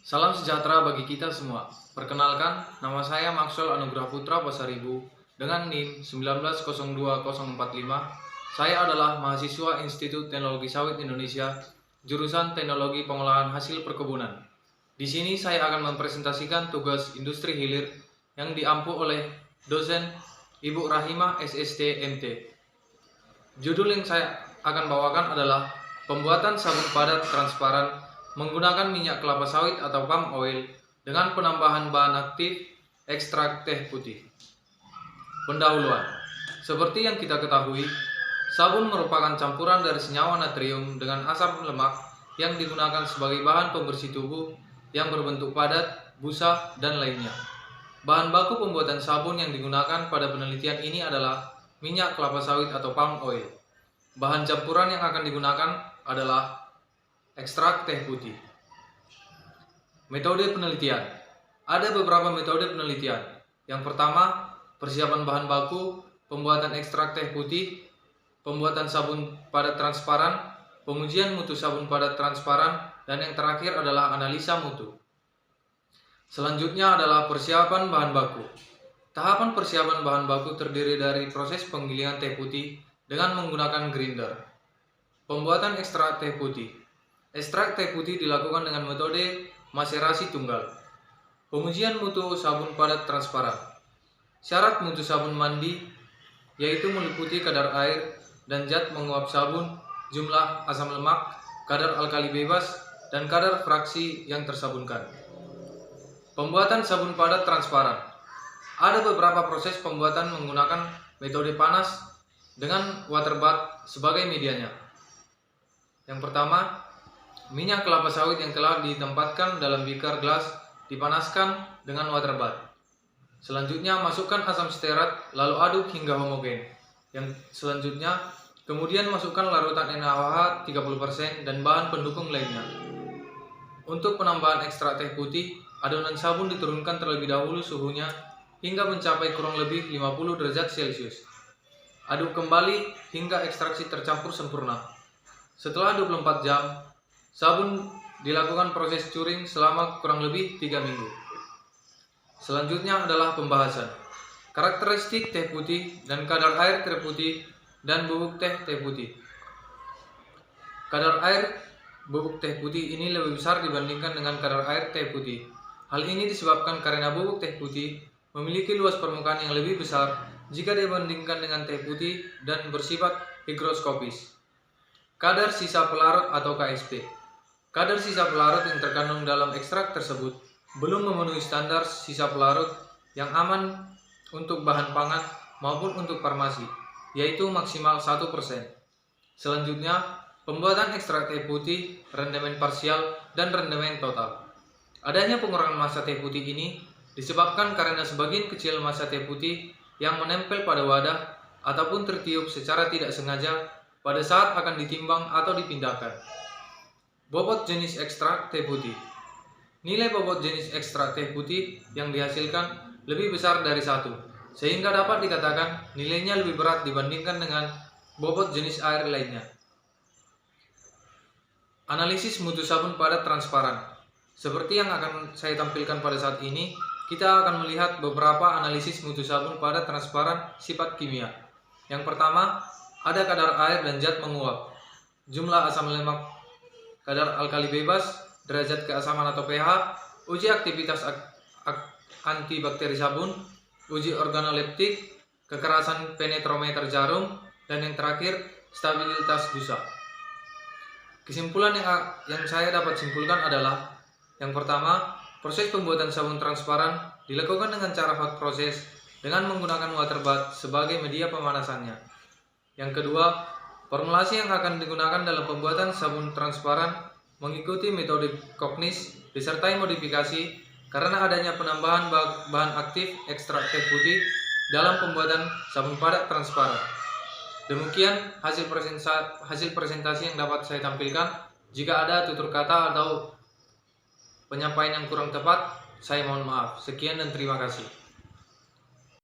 Salam sejahtera bagi kita semua. Perkenalkan, nama saya Maxwell Anugrah Putra Pasaribu dengan NIM 1902045. Saya adalah mahasiswa Institut Teknologi Sawit Indonesia, jurusan Teknologi Pengolahan Hasil Perkebunan. Di sini saya akan mempresentasikan tugas industri hilir yang diampu oleh dosen Ibu Rahimah SST MT. Judul yang saya akan bawakan adalah pembuatan sabun padat transparan menggunakan minyak kelapa sawit atau palm oil dengan penambahan bahan aktif ekstrak teh putih. Pendahuluan. Seperti yang kita ketahui, sabun merupakan campuran dari senyawa natrium dengan asam lemak yang digunakan sebagai bahan pembersih tubuh yang berbentuk padat, busa, dan lainnya. Bahan baku pembuatan sabun yang digunakan pada penelitian ini adalah minyak kelapa sawit atau palm oil. Bahan campuran yang akan digunakan adalah ekstrak teh putih. Metode penelitian. Ada beberapa metode penelitian. Yang pertama, persiapan bahan baku, pembuatan ekstrak teh putih, pembuatan sabun padat transparan, pengujian mutu sabun padat transparan, dan yang terakhir adalah analisa mutu. Selanjutnya adalah persiapan bahan baku. Tahapan persiapan bahan baku terdiri dari proses penggilingan teh putih dengan menggunakan grinder. Pembuatan ekstrak teh putih. Ekstrak teh putih dilakukan dengan metode maserasi tunggal. Pengujian mutu sabun padat transparan. Syarat mutu sabun mandi yaitu meliputi kadar air dan zat menguap sabun, jumlah asam lemak, kadar alkali bebas, dan kadar fraksi yang tersabunkan. Pembuatan sabun padat transparan. Ada beberapa proses pembuatan menggunakan metode panas dengan water bath sebagai medianya. Yang pertama, minyak kelapa sawit yang telah ditempatkan dalam beaker gelas dipanaskan dengan water bath. Selanjutnya, masukkan asam stearat lalu aduk hingga homogen. Yang selanjutnya, kemudian masukkan larutan NaOH 30% dan bahan pendukung lainnya. Untuk penambahan ekstrak teh putih, adonan sabun diturunkan terlebih dahulu suhunya hingga mencapai kurang lebih 50 derajat Celcius. Aduk kembali hingga ekstraksi tercampur sempurna. Setelah 24 jam, sabun dilakukan proses curing selama kurang lebih 3 minggu. Selanjutnya adalah pembahasan. Karakteristik teh putih dan kadar air teh putih dan bubuk teh putih. Kadar air bubuk teh putih ini lebih besar dibandingkan dengan kadar air teh putih. Hal ini disebabkan karena bubuk teh putih memiliki luas permukaan yang lebih besar jika dibandingkan dengan teh putih dan bersifat higroskopis. Kadar sisa pelarut atau KSP. Kadar sisa pelarut yang terkandung dalam ekstrak tersebut belum memenuhi standar sisa pelarut yang aman untuk bahan pangan maupun untuk farmasi, yaitu maksimal 1%. Selanjutnya, pembuatan ekstrak teh putih, rendemen parsial, dan rendemen total. Adanya pengurangan massa teh putih ini disebabkan karena sebagian kecil massa teh putih yang menempel pada wadah ataupun tertiup secara tidak sengaja pada saat akan ditimbang atau dipindahkan. Bobot jenis ekstrak teh putih. Nilai bobot jenis ekstrak teh putih yang dihasilkan lebih besar dari 1, sehingga dapat dikatakan nilainya lebih berat dibandingkan dengan bobot jenis air lainnya. Analisis mutu sabun padat transparan. Seperti yang akan saya tampilkan pada saat ini, kita akan melihat beberapa analisis mutu sabun padat transparan sifat kimia. Yang pertama, ada kadar air dan zat menguap, jumlah asam lemak, kadar alkali bebas, derajat keasaman atau pH, uji aktivitas antibakteri sabun, uji organoleptik, kekerasan penetrometer jarum, dan yang terakhir, stabilitas busa. Kesimpulan yang saya dapat simpulkan adalah, yang pertama, proses pembuatan sabun transparan dilakukan dengan cara hot process dengan menggunakan water bath sebagai media pemanasannya. Yang kedua, formulasi yang akan digunakan dalam pembuatan sabun transparan mengikuti metode Koknis disertai modifikasi karena adanya penambahan bahan aktif ekstrak teh putih dalam pembuatan sabun padat transparan. Demikian hasil presentasi yang dapat saya tampilkan. Jika ada tutur kata atau penyampaian yang kurang tepat, saya mohon maaf. Sekian dan terima kasih.